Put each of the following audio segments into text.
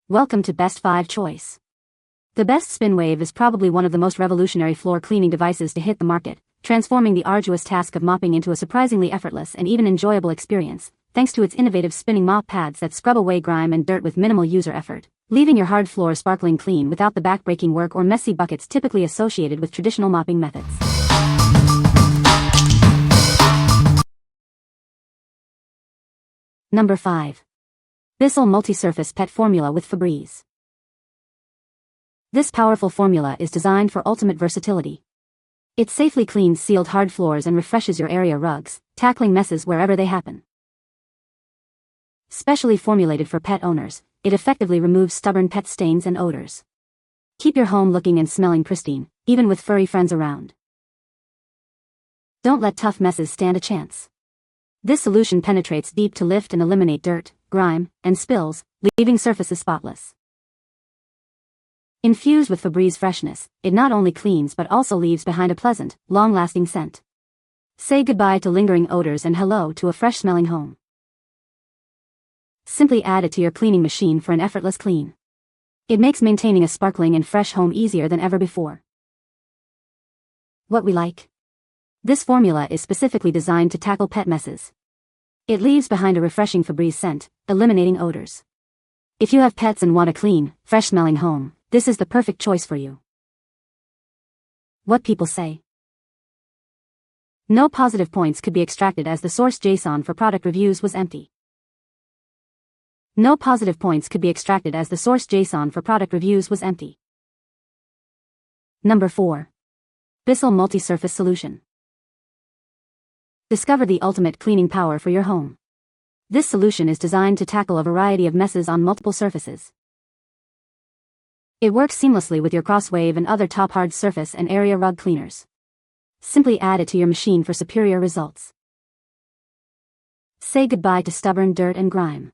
Welcome to Best 5 Choice. The Best Spinwave is probably one of the most revolutionary floor cleaning devices to hit the market, transforming the arduous task of mopping into a surprisingly effortless and even enjoyable experience, thanks to its innovative spinning mop pads that scrub away grime and dirt with minimal user effort, leaving your hard floor sparkling clean without the backbreaking work or messy buckets typically associated with traditional mopping methods. Number 5. Bissell Multi-Surface Pet Formula with Febreze. This powerful formula is designed for ultimate versatility. It safely cleans sealed hard floors and refreshes your area rugs, tackling messes wherever they happen. Specially formulated for pet owners, it effectively removes stubborn pet stains and odors. Keep your home looking and smelling pristine, even with furry friends around. Don't let tough messes stand a chance. This solution penetrates deep to lift and eliminate dirt, grime, and spills, leaving surfaces spotless. Infused with Febreze freshness, it not only cleans but also leaves behind a pleasant, long-lasting scent. Say goodbye to lingering odors and hello to a fresh-smelling home. Simply add it to your cleaning machine for an effortless clean. It makes maintaining a sparkling and fresh home easier than ever before. What we like. This formula is specifically designed to tackle pet messes. It leaves behind a refreshing Febreze scent, eliminating odors. If you have pets and want a clean, fresh-smelling home, this is the perfect choice for you. What people say. No positive points could be extracted as the source JSON for product reviews was empty. No positive points could be extracted as the source JSON for product reviews was empty. Number 4. Bissell Multi-Surface Solution. Discover the ultimate cleaning power for your home. This solution is designed to tackle a variety of messes on multiple surfaces. It works seamlessly with your Crosswave and other top hard surface and area rug cleaners. Simply add it to your machine for superior results. Say goodbye to stubborn dirt and grime.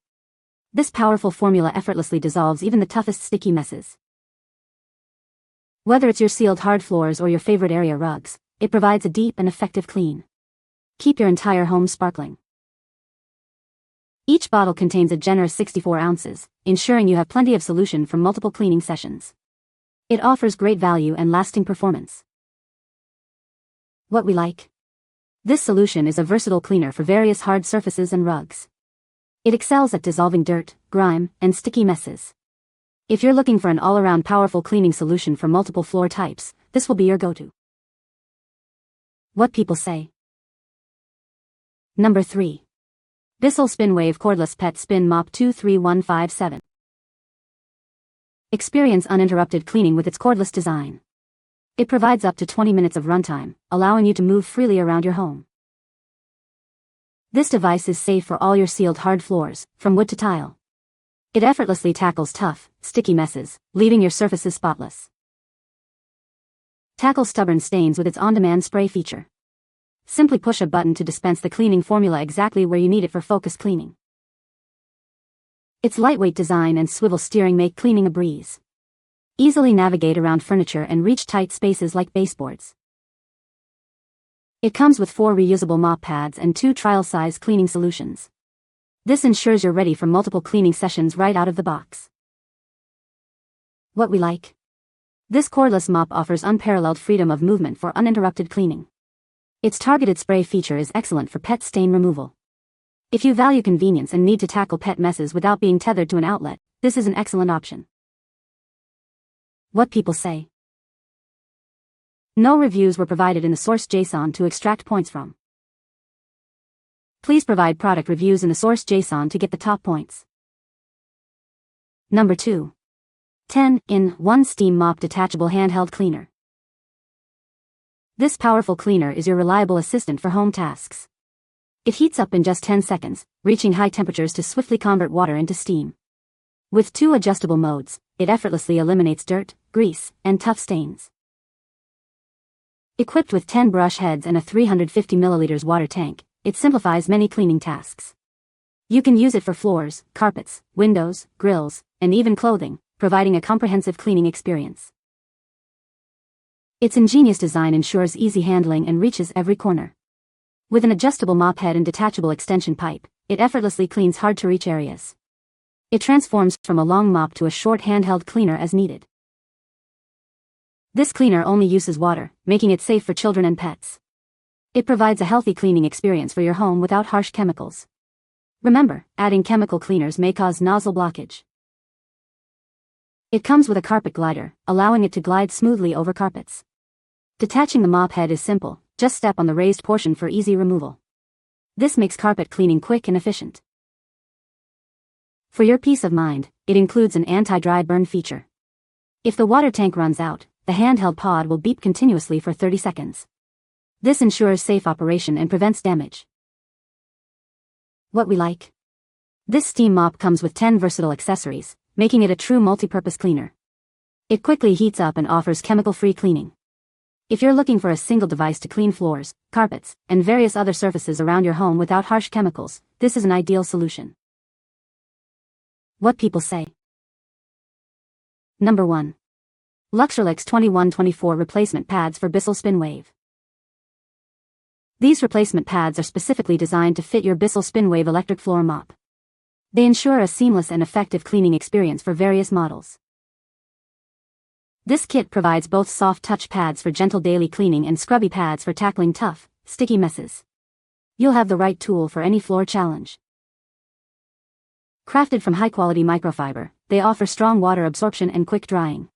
This powerful formula effortlessly dissolves even the toughest sticky messes. Whether it's your sealed hard floors or your favorite area rugs, it provides a deep and effective clean. Keep your entire home sparkling. Each bottle contains a generous 64 ounces, ensuring you have plenty of solution for multiple cleaning sessions. It offers great value and lasting performance. What we like. This solution is a versatile cleaner for various hard surfaces and rugs. It excels at dissolving dirt, grime, and sticky messes. If you're looking for an all-around powerful cleaning solution for multiple floor types, this will be your go-to. What people say. Number 3. Bissell Spinwave Cordless Pet Spin Mop 23157. Experience uninterrupted cleaning with its cordless design. It provides up to 20 minutes of runtime, allowing you to move freely around your home. This device is safe for all your sealed hard floors, from wood to tile. It effortlessly tackles tough, sticky messes, leaving your surfaces spotless. Tackle stubborn stains with its on-demand spray feature. Simply push a button to dispense the cleaning formula exactly where you need it for focused cleaning. Its lightweight design and swivel steering make cleaning a breeze. Easily navigate around furniture and reach tight spaces like baseboards. It comes with 4 reusable mop pads and 2 trial-size cleaning solutions. This ensures you're ready for multiple cleaning sessions right out of the box. What we like. This cordless mop offers unparalleled freedom of movement for uninterrupted cleaning. Its targeted spray feature is excellent for pet stain removal. If you value convenience and need to tackle pet messes without being tethered to an outlet, this is an excellent option. What people say. No reviews were provided in the source JSON to extract points from. Please provide product reviews in the source JSON to get the top points. Number 2. 10-in-1 Steam Mop Detachable Handheld Cleaner. This powerful cleaner is your reliable assistant for home tasks. It heats up in just 10 seconds, reaching high temperatures to swiftly convert water into steam. With 2 adjustable modes, it effortlessly eliminates dirt, grease, and tough stains. Equipped with 10 brush heads and a 350 milliliters water tank, it simplifies many cleaning tasks. You can use it for floors, carpets, windows, grills, and even clothing, providing a comprehensive cleaning experience. Its ingenious design ensures easy handling and reaches every corner. With an adjustable mop head and detachable extension pipe, it effortlessly cleans hard-to-reach areas. It transforms from a long mop to a short handheld cleaner as needed. This cleaner only uses water, making it safe for children and pets. It provides a healthy cleaning experience for your home without harsh chemicals. Remember, adding chemical cleaners may cause nozzle blockage. It comes with a carpet glider, allowing it to glide smoothly over carpets. Detaching the mop head is simple, just step on the raised portion for easy removal. This makes carpet cleaning quick and efficient. For your peace of mind, it includes an anti-dry burn feature. If the water tank runs out, the handheld pod will beep continuously for 30 seconds. This ensures safe operation and prevents damage. What we like? This steam mop comes with 10 versatile accessories, making it a true multi-purpose cleaner. It quickly heats up and offers chemical-free cleaning. If you're looking for a single device to clean floors, carpets, and various other surfaces around your home without harsh chemicals, this is an ideal solution. What people say. Number 1. LUXRILIX 2124 Replacement Pads for Bissell Spinwave. These replacement pads are specifically designed to fit your Bissell Spinwave electric floor mop. They ensure a seamless and effective cleaning experience for various models. This kit provides both soft touch pads for gentle daily cleaning and scrubby pads for tackling tough, sticky messes. You'll have the right tool for any floor challenge. Crafted from high-quality microfiber, they offer strong water absorption and quick drying.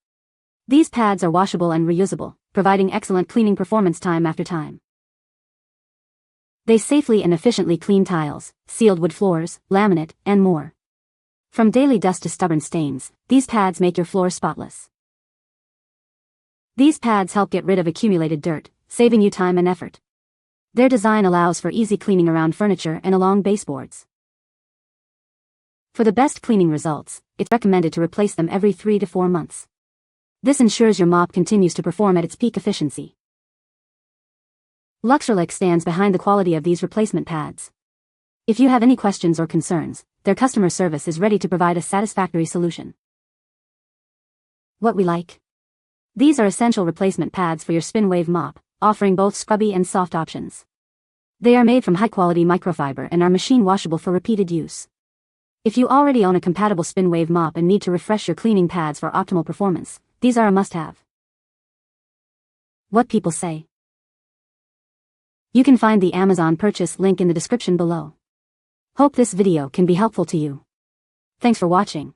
These pads are washable and reusable, providing excellent cleaning performance time after time. They safely and efficiently clean tiles, sealed wood floors, laminate, and more. From daily dust to stubborn stains, these pads make your floor spotless. These pads help get rid of accumulated dirt, saving you time and effort. Their design allows for easy cleaning around furniture and along baseboards. For the best cleaning results, it's recommended to replace them every 3 to 4 months. This ensures your mop continues to perform at its peak efficiency. LUXRILIX stands behind the quality of these replacement pads. If you have any questions or concerns, their customer service is ready to provide a satisfactory solution. What we like? These are essential replacement pads for your Spinwave mop, offering both scrubby and soft options. They are made from high-quality microfiber and are machine washable for repeated use. If you already own a compatible Spinwave mop and need to refresh your cleaning pads for optimal performance, these are a must-have. What people say. You can find the Amazon purchase link in the description below. Hope this video can be helpful to you. Thanks for watching.